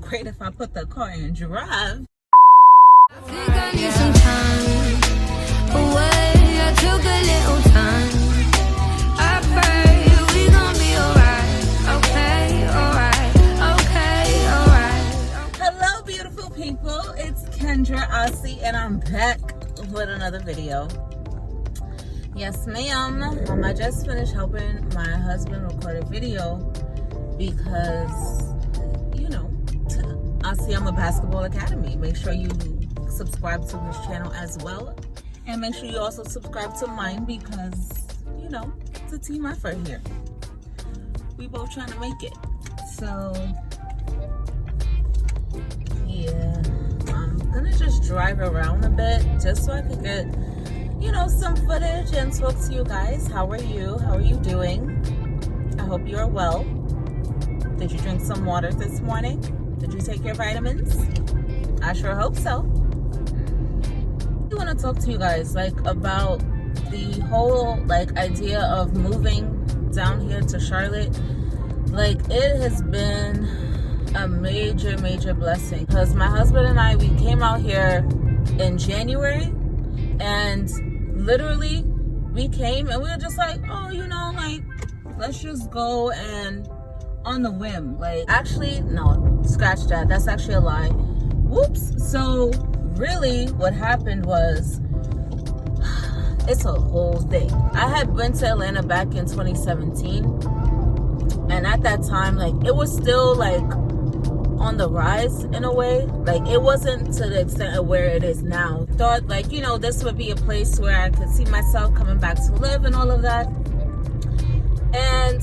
great if I put the car in drive. I think I need some time away. I took a little time. I pray we gon' be alright. Okay, alright. Okay, alright. Hello, beautiful people. It's Kendra Asi, and I'm back with another video. Yes, ma'am. I just finished helping my husband record a video because, you know, Asi, I'm a basketball academy. Make sure you subscribe to his channel as well, and make sure you also subscribe to mine because, you know, it's a team effort here. We both trying to make it. So yeah, I'm gonna just drive around a bit just so I can get, you know, some footage and talk to you guys. How are you? How are you doing? I hope you are well. Did you drink some water this morning? Did you take your vitamins? I sure hope so. I want to talk to you guys about the whole idea of moving down here to Charlotte. It has been a major blessing because my husband and I, we came out here in January, and literally we came and we were just like, oh, you know, let's just go, and on the whim. Actually, no, scratch that, that's actually a lie. Whoops. So really what happened was, it's a whole thing. I had been to Atlanta back in 2017, and at that time, it was still on the rise in a way. It wasn't to the extent of where it is now. Thought you know, this would be a place where I could see myself coming back to live and all of that. And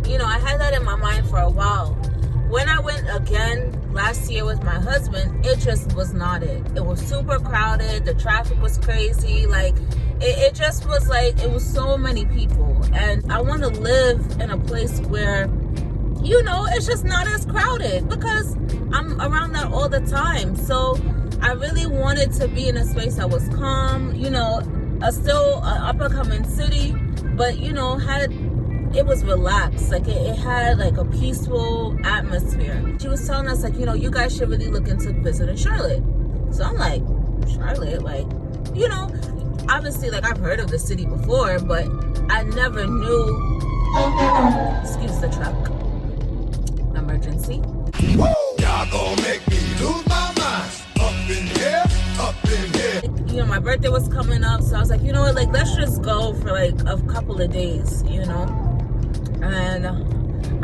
you know, I had that in my mind for a while. When I went again last year with my husband, it just was not it. It was super crowded. The traffic was crazy. It just was it was so many people. And I want to live in a place where, you know, it's just not as crowded because I'm around that all the time. So I really wanted to be in a space that was calm, you know, still an up-and-coming city, but, you know, it was relaxed. it had a peaceful atmosphere. She was telling us you know, you guys should really look into visiting Charlotte. So I'm like, Charlotte, you know, obviously I've heard of the city before, but I never knew. Excuse the truck. Emergency. Woo! Y'all gonna make me lose my mind. Up in here, up in here. You know, my birthday was coming up, so I was like, you know what, let's just go for a couple of days, you know. And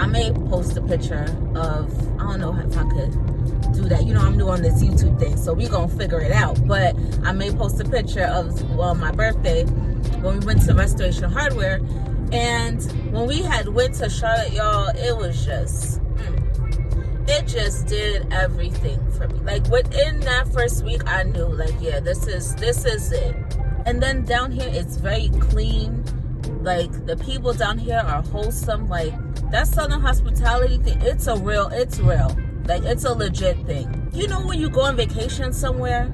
I may post a picture of, I don't know if I could do that. You know, I'm new on this YouTube thing, so we gonna figure it out. But I may post a picture of, my birthday when we went to Restoration Hardware. And when we had went to Charlotte, y'all, it was just, it just did everything for me. Within that first week, I knew, yeah, this is it. And then down here, it's very clean. The people down here are wholesome. That Southern hospitality thing, it's real. It's a legit thing. You know, when you go on vacation somewhere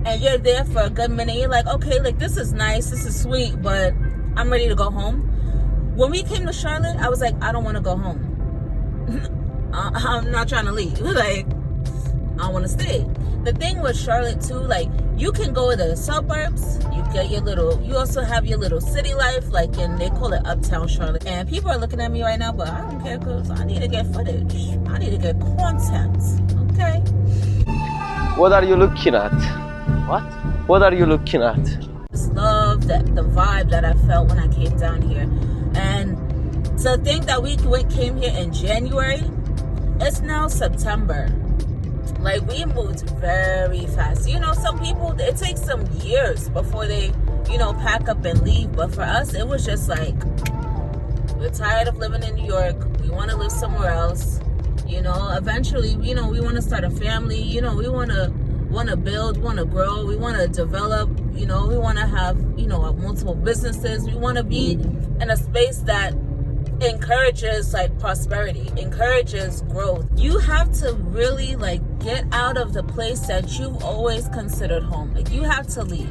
and you're there for a good minute, you're like, okay, this is nice, this is sweet, but I'm ready to go home. When we came to Charlotte, I was like, I don't want to go home. I'm not trying to leave. I want to stay. The thing with Charlotte too, you can go to the suburbs, you get you also have your little city life, and they call it Uptown Charlotte. And people are looking at me right now, but I don't care because I need to get footage. I need to get content, okay? What are you looking at? What? What are you looking at? Just love the vibe that I felt when I came down here. And to think that we came here in January, it's now September. We moved very fast. You know, some people, it takes them years before they, you know, pack up and leave. But for us, it was just we're tired of living in New York. We want to live somewhere else. You know, eventually, you know, we want to start a family. You know, we want to build, want to grow. We want to develop. You know, we want to have, you know, multiple businesses. We want to be in a space that encourages prosperity, encourages growth. You have to really get out of the place that you've always considered home. You have to leave.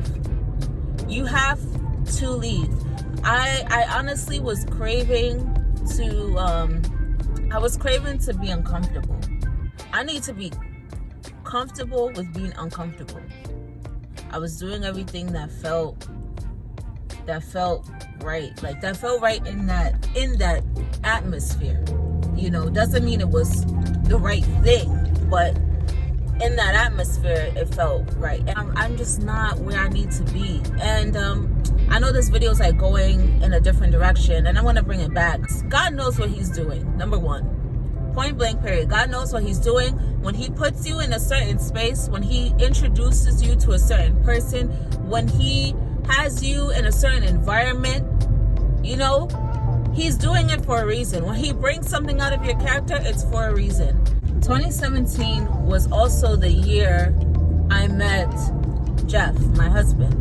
You have to leave. I honestly was craving to be uncomfortable. I need to be comfortable with being uncomfortable. I was doing everything that felt right. Like that felt right in that atmosphere. You know, doesn't mean it was the right thing, but in that atmosphere it felt right. And I'm just not where I need to be. And I know this video is like going in a different direction, and I want to bring it back. God knows what he's doing. Number one, point blank period. God knows what he's doing when he puts you in a certain space, when he introduces you to a certain person, when he has you in a certain environment. You know, he's doing it for a reason. When he brings something out of your character, it's for a reason. 2017 was also the year I met Jeff, my husband.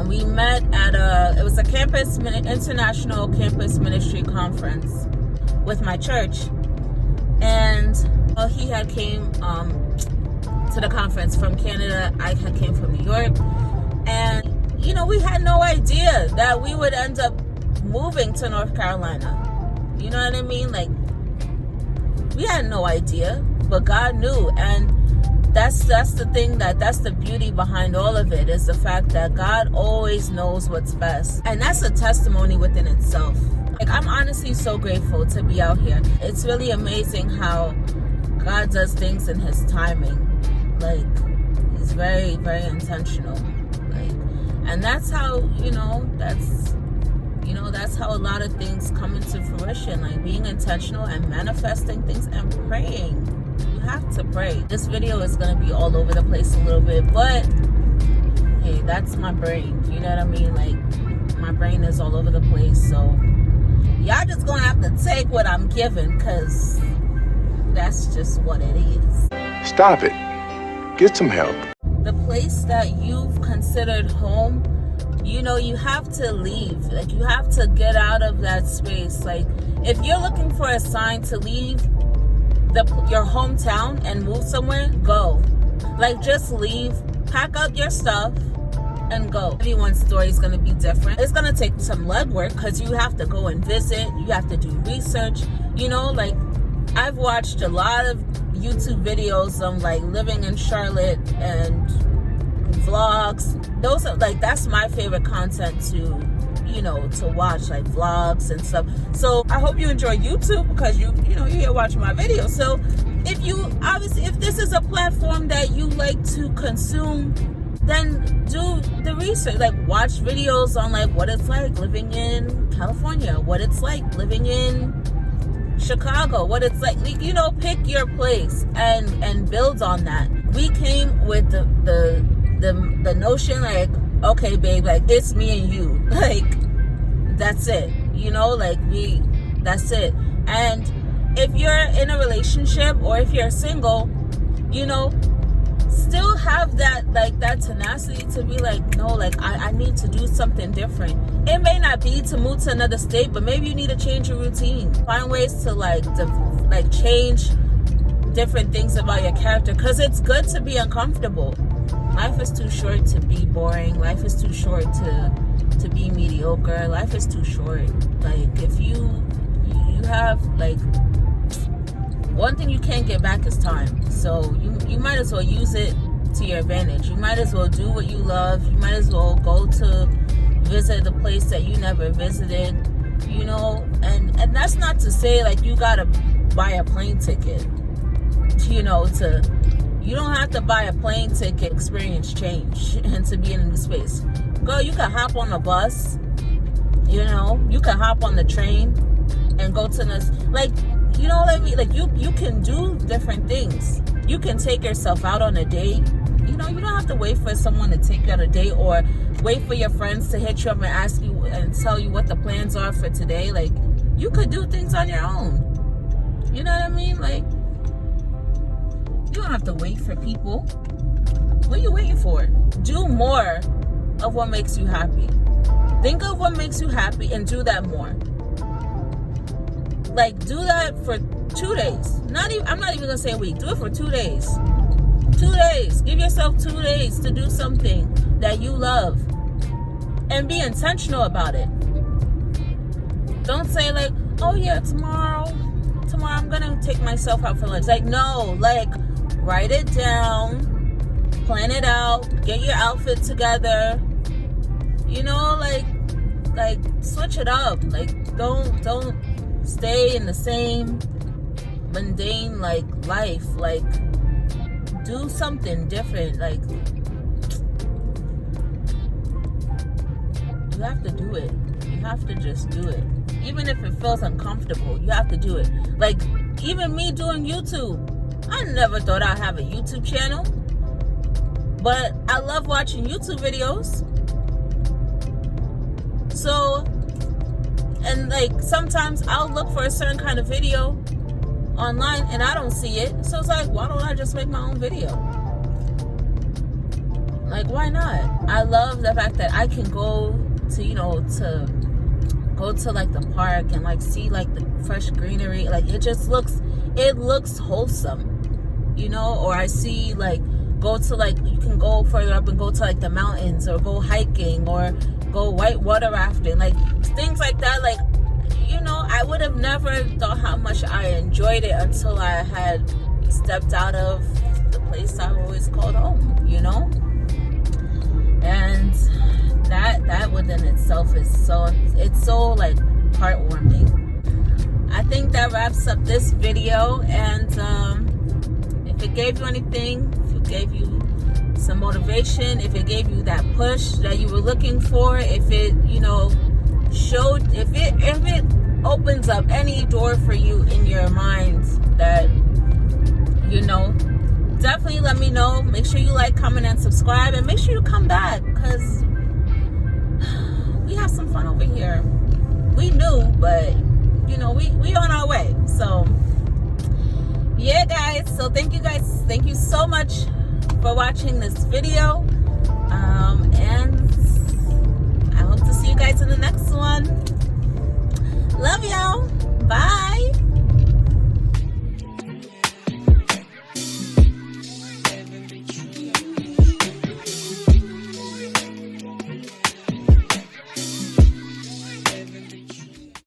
We met at it was a international campus ministry conference with my church, and he had came to the conference from Canada. I had came from New York, and you know, we had no idea that we would end up moving to North Carolina. You know what I mean? Like, we had no idea, but God knew. And that's the thing, that's the beauty behind all of it, is the fact that God always knows what's best. And that's a testimony within itself. Like, I'm honestly so grateful to be out here. It's really amazing how God does things in his timing. Like, he's very, very intentional. Like, and that's how, that's how a lot of things come into fruition. Like, being intentional and manifesting things and praying. You have to pray. This video is going to be all over the place a little bit, but hey, that's my brain. You know what I mean? Like, my brain is all over the place. So y'all just gonna have to take what I'm giving, because that's just what it is. Stop it. Get some help. The place that you've considered home, you know, you have to leave. Like, you have to get out of that space. Like, if you're looking for a sign to leave your hometown and move somewhere, go. Like, just leave, pack up your stuff, and go. Everyone's story is going to be different. It's going to take some legwork, because you have to go and visit. You have to do research. You know, like, I've watched a lot of YouTube videos on, like, living in Charlotte and vlogs. Those are, like, that's my favorite content to watch, like vlogs and stuff. So I hope you enjoy YouTube, because you're here watching my videos. So if this is a platform that you like to consume, then do the research. Like, watch videos on, like, what it's like living in California, what it's like living in Chicago, what it's like, pick your place and build on that. We came with the notion, like, okay, babe, like, it's me and you, like, that's it, that's it. And if you're in a relationship, or if you're single, still have that, like, that tenacity to be like, no, like, I need to do something different. It may not be to move to another state, but maybe you need to change your routine. Find ways to change different things about your character, because it's good to be uncomfortable. Life is too short to be boring. Life is too short to be mediocre. Life is too short. Like, if you have, like, one thing you can't get back is time. So you might as well use it to your advantage. You might as well do what you love. You might as well go to visit the place that you never visited, and that's not to say, like, you gotta buy a plane ticket, you don't have to buy a plane ticket, experience change, and to be in a new space. Girl, you can hop on a bus, you can hop on the train and go to this, like, you know what I mean? Like, you can do different things. You can take yourself out on a date. You don't have to wait for someone to take you on a date, or wait for your friends to hit you up and ask you and tell you what the plans are for today. Like, you could do things on your own. You know what I mean? Like, you don't have to wait for people. What are you waiting for? Do more of what makes you happy. Think of what makes you happy and do that more. Like, do that for 2 days. I'm not even gonna say a week. Do it for 2 days. 2 days. Give yourself 2 days to do something that you love, and be intentional about it. Don't say, like, oh yeah, tomorrow tomorrow I'm gonna take myself out for lunch. Like, no, like, write it down, plan it out, get your outfit together, you know, like switch it up. Like, don't stay in the same mundane like life. Like, do something different. Like, you have to do it. You have to just do it. Even if it feels uncomfortable, you have to do it. Like, even me doing YouTube, I never thought I'd have a YouTube channel, but I love watching YouTube videos. So, and like, sometimes I'll look for a certain kind of video online and I don't see it. So it's like, why don't I just make my own video? Like, why not? I love the fact that I can go to, you know, go to like the park and like see like the fresh greenery. Like, it looks wholesome, you know. Or I see like, go to like, you can go further up and go to like the mountains, or go hiking, or go whitewater rafting, like things like that. Like, you know, I would have never thought how much I enjoyed it until I had stepped out of the place I always called home, you know. And that within itself is so like heartwarming. I think that wraps up this video. And if it gave you anything, if it gave you some motivation, if it gave you that push that you were looking for, if it, you know, showed, if it opens up any door for you in your mind, that, you know, definitely let me know. Make sure you like, comment, and subscribe, and make sure you come back, because we have some fun over here. We new, but you know, we on our way. So yeah, guys, so thank you so much for watching this video, and I hope to see you guys in the next one.